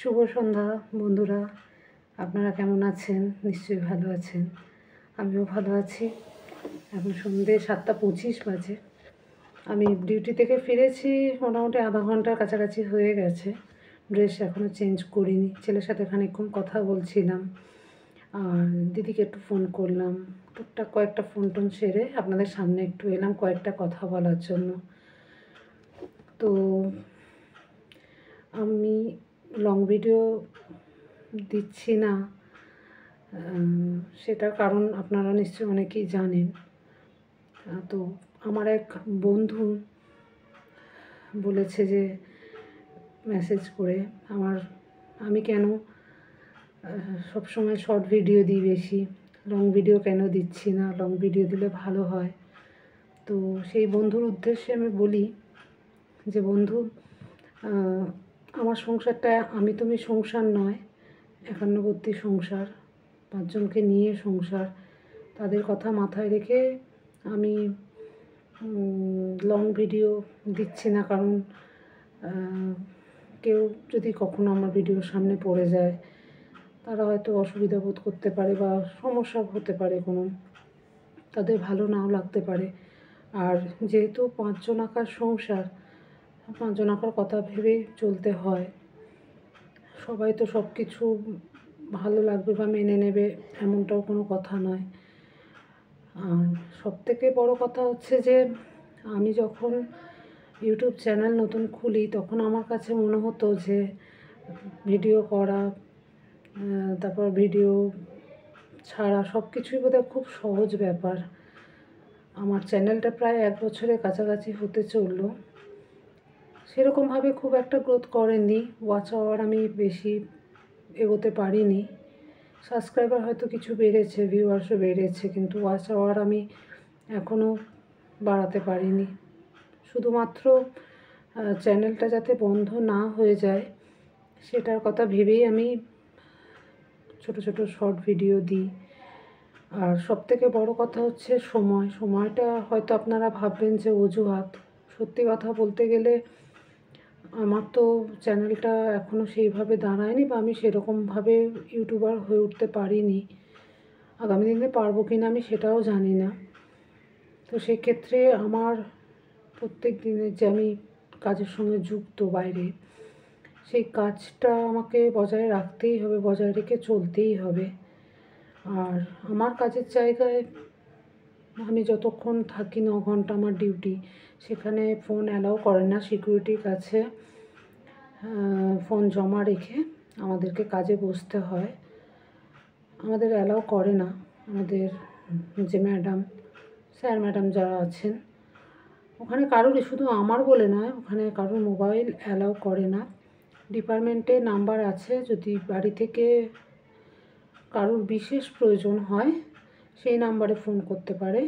শুভ সন্ধ্যা বন্ধুরা, আপনারা কেমন আছেন? নিশ্চয়ই ভালো আছেন। আমিও ভালো আছি। এখন সন্ধ্যে 7:25 বাজে। আমি ডিউটি থেকে ফিরেছি, মোটামুটি আধা ঘন্টার কাছাকাছি হয়ে গেছে। ড্রেস এখনও চেঞ্জ করিনি। ছেলের সাথে খানিকক্ষণ কথা বলছিলাম, আর দিদিকে একটু ফোন করলাম। টুকটাক কয়েকটা ফোন টোন সেরে আপনাদের সামনে একটু এলাম কয়েকটা কথা বলার জন্য। তো আমি লং ভিডিও দিচ্ছি না, সেটার কারণ আপনারা নিশ্চয়ই অনেকেই জানেন। তো আমার এক বন্ধু বলেছে যে মেসেজ করে আমি কেন সবসময় শর্ট ভিডিও দিই বেশি, লং ভিডিও কেন দিচ্ছি না, লং ভিডিও দিলে ভালো হয়। তো সেই বন্ধুর উদ্দেশ্যে আমি বলি যে বন্ধু, আমার সংসারটা আমি তুমি সংসার নয়, একান্নবর্তী সংসার, 5 জনকে নিয়ে সংসার। তাদের কথা মাথায় রেখে আমি লং ভিডিও দিচ্ছি না। কারণ কেউ যদি কখনো আমার ভিডিওর সামনে পড়ে যায়, তারা হয়তো অসুবিধা বোধ করতে পারে বা সমস্যা হতে পারে, কোনো তাদের ভালো নাও লাগতে পারে। আর যেহেতু 5 জনাকার সংসার, 5 জনাকার কথা ভেবে চলতে হয়। সবাই তো সব কিছু ভালো লাগবে বা মেনে নেবে এমনটাও কোনো কথা নয়। আর সবথেকে বড় কথা হচ্ছে যে আমি যখন ইউটিউব চ্যানেল নতুন খুলি, তখন আমার কাছে মনে হতো যে ভিডিও করা, তারপর ভিডিও ছাড়া সব কিছুই বোধহয় খুব সহজ ব্যাপার। আমার চ্যানেলটা প্রায় 1 বছরের কাছাকাছি হতে চললো। সেরকমভাবে খুব একটা গ্রোথ করেনি, ওয়াচ আওয়ার আমি বেশি এগোতে পারিনি। সাবস্ক্রাইবার হয়তো কিছু বেড়েছে, ভিউয়ার্সও বেড়েছে, কিন্তু ওয়াচ আওয়ার আমি এখনও বাড়াতে পারিনি। শুধুমাত্র চ্যানেলটা যাতে বন্ধ না হয়ে যায় সেটার কথা ভেবেই আমি ছোট ছোট শর্ট ভিডিও দিই। আর সবথেকে বড় কথা হচ্ছে সময়টা হয়তো আপনারা ভাববেন যে অজুহাত। সত্যি কথা বলতে গেলে আমার তো চ্যানেলটা এখনও সেইভাবে দাঁড়ায়নি, বা আমি সেরকমভাবে ইউটিউবার হয়ে উঠতে পারিনি। আগামী দিনে পারবো কি না আমি সেটাও জানি না। তো সেক্ষেত্রে আমার প্রত্যেক দিনের যে আমি কাজের সঙ্গে যুক্ত বাইরে, সেই কাজটা আমাকে বজায় রাখতেই হবে, বজায় রেখে চলতেই হবে। আর আমার কাজের জায়গায় আমি যতক্ষণ থাকি, 9 ঘন্টা আমার ডিউটি, সেখানে ফোন অ্যালাউ করে না। সিকিউরিটির কাছে ফোন জমা রেখে আমাদেরকে কাজে বসতে হয়। আমাদের অ্যালাউ করে না, আমাদের যে ম্যাডাম, স্যার ম্যাডাম যারা আছেন ওখানে কারোরই, শুধু আমার বলে নয়, ওখানে কারোর মোবাইল অ্যালাউ করে না। ডিপার্টমেন্টে নাম্বার আছে, যদি বাড়ি থেকে কারোর বিশেষ প্রয়োজন হয় সেই নাম্বারে ফোন করতে পারে,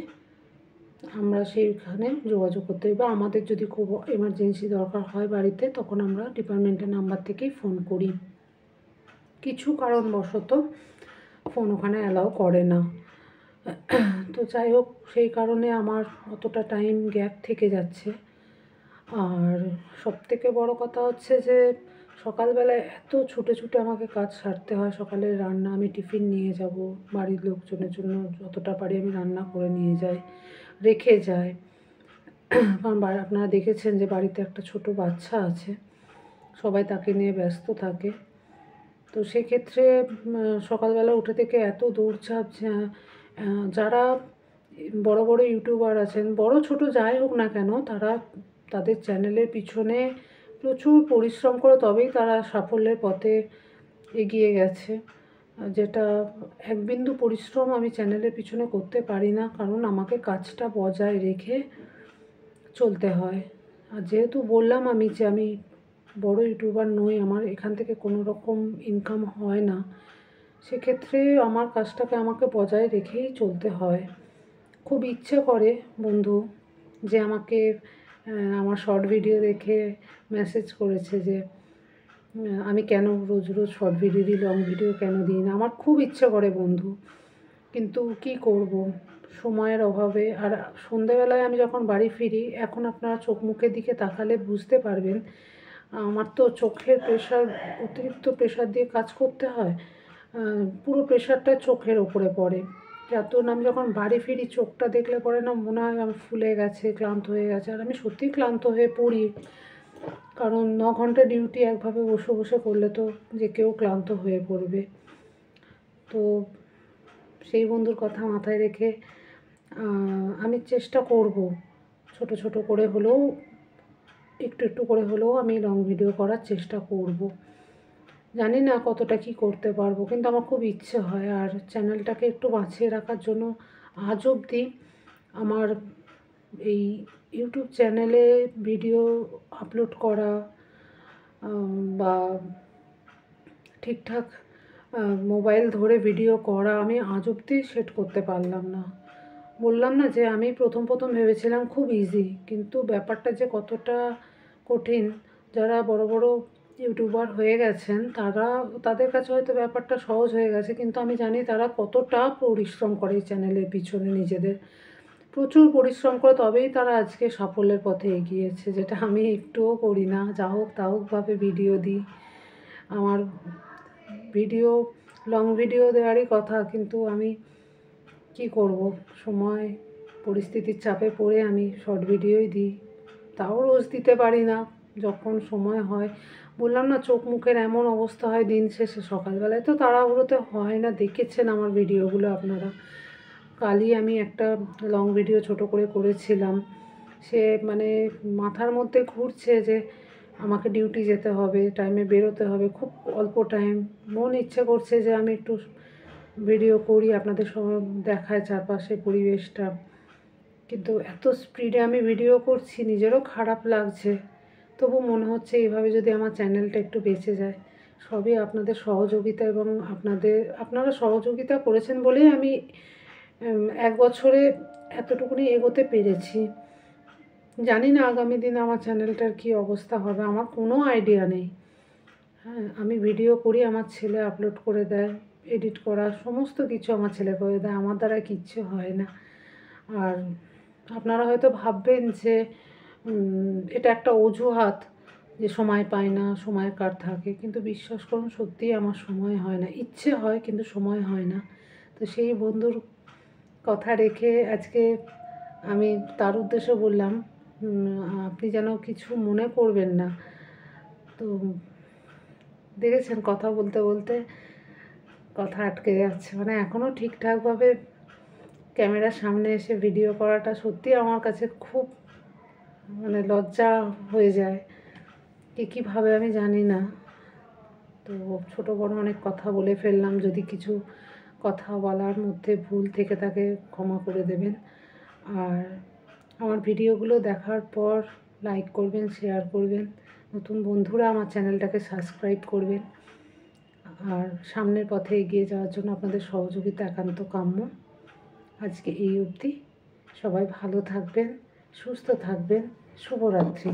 আমরা সেইখানে যোগাযোগ করতে পারি। বা আমাদের যদি খুব এমার্জেন্সি দরকার হয় বাড়িতে, তখন আমরা ডিপার্টমেন্টের নাম্বার থেকেই ফোন করি। কিছু কারণবশত ফোন ওখানে অ্যালাউ করে না। তো যাই হোক, সেই কারণে আমার অতটা টাইম গ্যাপ থেকে যাচ্ছে। আর সবথেকে বড় কথা হচ্ছে যে সকালবেলায় এত ছুটে ছুটে আমাকে কাজ সারতে হয়। সকালের রান্না, আমি টিফিন নিয়ে যাব, বাড়ির লোকজনের জন্য যতটা পারি আমি রান্না করে নিয়ে যাই, রেখে যাই। কারণ আপনারা দেখেছেন যে বাড়িতে একটা ছোট বাচ্চা আছে, সবাই তাকে নিয়ে ব্যস্ত থাকে। তো সেক্ষেত্রে সকালবেলা উঠে থেকে এত দৌড়ঝাঁপ। যারা বড় বড় ইউটিউবার আছেন, বড় ছোট যাই হোক না কেন, তারা তাদের চ্যানেলের পিছনে প্রচুর পরিশ্রম করে তবেই তারা সাফল্যের পথে এগিয়ে গেছে। যেটা এক বিন্দু পরিশ্রম আমি চ্যানেলের পিছনে করতে পারি না, কারণ আমাকে কাজটা বজায় রেখে চলতে হয়। আর যেহেতু বললাম আমি যে আমি বড় ইউটিউবার নই, আমার এখান থেকে কোনো রকম ইনকাম হয় না, সেক্ষেত্রে আমার কাজটাকে আমাকে বজায় রেখেই চলতে হয়। খুব ইচ্ছে করে বন্ধু যে আমাকে আমার শর্ট ভিডিও দেখে মেসেজ করেছে যে আমি কেন রোজ রোজ শর্ট ভিডিও দিই, লং ভিডিও কেন দিই না। আমার খুব ইচ্ছে করে বন্ধু, কিন্তু কি করব, সময়ের অভাবে। আর সন্ধেবেলায় আমি যখন বাড়ি ফিরি, এখন আপনারা চোখ মুখের দিকে তাকালে বুঝতে পারবেন আমার তো চোখের প্রেশার, অতিরিক্ত প্রেশার দিয়ে কাজ করতে হয়, পুরো প্রেশারটা চোখের ওপরে পড়ে। এত আমি যখন বাড়ি ফিরি চোখটা দেখলে পরে না মনে হয় আমার ফুলে গেছে, ক্লান্ত হয়ে গেছে। আর আমি সত্যিই ক্লান্ত হয়ে পড়ি, কারণ 9 ঘন্টা ডিউটি একভাবে বসে বসে করলে তো যে কেউ ক্লান্ত হয়ে পড়বে। তো সেই বন্ধুর কথা মাথায় রেখে আমি চেষ্টা করব ছোট ছোট করে হলেও, একটু একটু করে হলেও আমি লং ভিডিও করার চেষ্টা করব। জানি না কতটা কি করতে পারবো, কিন্তু আমার খুব ইচ্ছে হয়। আর চ্যানেলটাকে একটু বাঁচিয়ে রাখার জন্য আজ অবধি আমার এই ইউটিউব চ্যানেলে ভিডিও আপলোড করা বা ঠিকঠাক মোবাইল ধরে ভিডিও করা আমি আজ অবধি সেট করতে পারলাম না। বললাম না যে আমি প্রথম প্রথম ভেবেছিলাম খুব ইজি, কিন্তু ব্যাপারটা যে কতটা কঠিন। যারা বড় বড় ইউটিউবার হয়ে গেছেন তাদের কাছে হয়তো ব্যাপারটা সহজ হয়ে গেছে, কিন্তু আমি জানি তারা কতটা পরিশ্রম করে এই চ্যানেলের পিছনে, নিজেদের প্রচুর পরিশ্রম করে তবেই তারা আজকে সাফল্যের পথে এগিয়েছে, যেটা আমি একটুও করি না। যা হোক তা হোকভাবে ভিডিও দিই। আমার ভিডিও লং ভিডিও দেওয়ারই কথা, কিন্তু আমি কি করব, সময় পরিস্থিতির চাপে পড়ে আমি শর্ট ভিডিওই দিই। তাও রোজ দিতে পারি না, যখন সময় হয়। বললাম না চোখ মুখের এমন অবস্থা হয় দিন শেষে, সকালবেলায় তো তাড়াহুড়োতে হয় না, দেখেছেন আমার ভিডিওগুলো আপনারা। কালই আমি একটা লং ভিডিও ছোট করে করেছিলাম, সে মানে মাথার মধ্যে ঘুরছে যে আমাকে ডিউটি যেতে হবে, টাইমে বেরোতে হবে, খুব অল্প টাইম। মন ইচ্ছে করছে যে আমি একটু ভিডিও করি, আপনাদের সঙ্গে দেখায় চারপাশের পরিবেশটা, কিন্তু এত স্পিডে আমি ভিডিও করছি নিজেরও খারাপ লাগছে। তবু মনে হচ্ছে এইভাবে যদি আমার চ্যানেলটা একটু বেঁচে যায়। সবই আপনাদের সহযোগিতা, এবং আপনারা সহযোগিতা করেছেন বলেই আমি 1 বছরে এতটুকুনি এগোতে পেরেছি। জানি না আগামী দিনে আমার চ্যানেলটার কী অবস্থা হবে, আমার কোনো আইডিয়া নেই। হ্যাঁ, আমি ভিডিও করি, আমার ছেলে আপলোড করে দেয়, এডিট করা সমস্ত কিছু আমার ছেলে করে দেয়, আমার দ্বারা কিচ্ছু হয় না। আর আপনারা হয়তো ভাববেন যে এটা একটা অজুহাত যে সময় পায় না, সময় কার থাকে, কিন্তু বিশ্বাস করুন সত্যিই আমার সময় হয় না। ইচ্ছে হয় কিন্তু সময় হয় না। তো সেই বন্ধুর কথা রেখে আজকে আমি তার উদ্দেশ্যে বললাম, আপনি যেন কিছু মনে করবেন না। তো দেখেছেন কথা বলতে বলতে কথা আটকে যাচ্ছে, মানে এখনও ঠিকঠাকভাবে ক্যামেরার সামনে এসে ভিডিও করাটা সত্যি আমার কাছে খুব মানে লজ্জা হয়ে যায়। কীভাবে আমি জানি না। তো ছোট বড় অনেক কথা বলে ফেললাম, যদি কিছু কথা বলার মধ্যে ভুল থেকে থাকে ক্ষমা করে দেবেন। আর আমার ভিডিওগুলো দেখার পর লাইক করবেন, শেয়ার করবেন, নতুন বন্ধুরা আমার চ্যানেলটাকে সাবস্ক্রাইব করবেন। আর সামনের পথে এগিয়ে যাওয়ার জন্য আপনাদের সহযোগিতা একান্ত কাম্য। আজকে এই অবধি। সবাই ভালো থাকবেন, সুস্থ থাকবেন। শুভরাত্রি।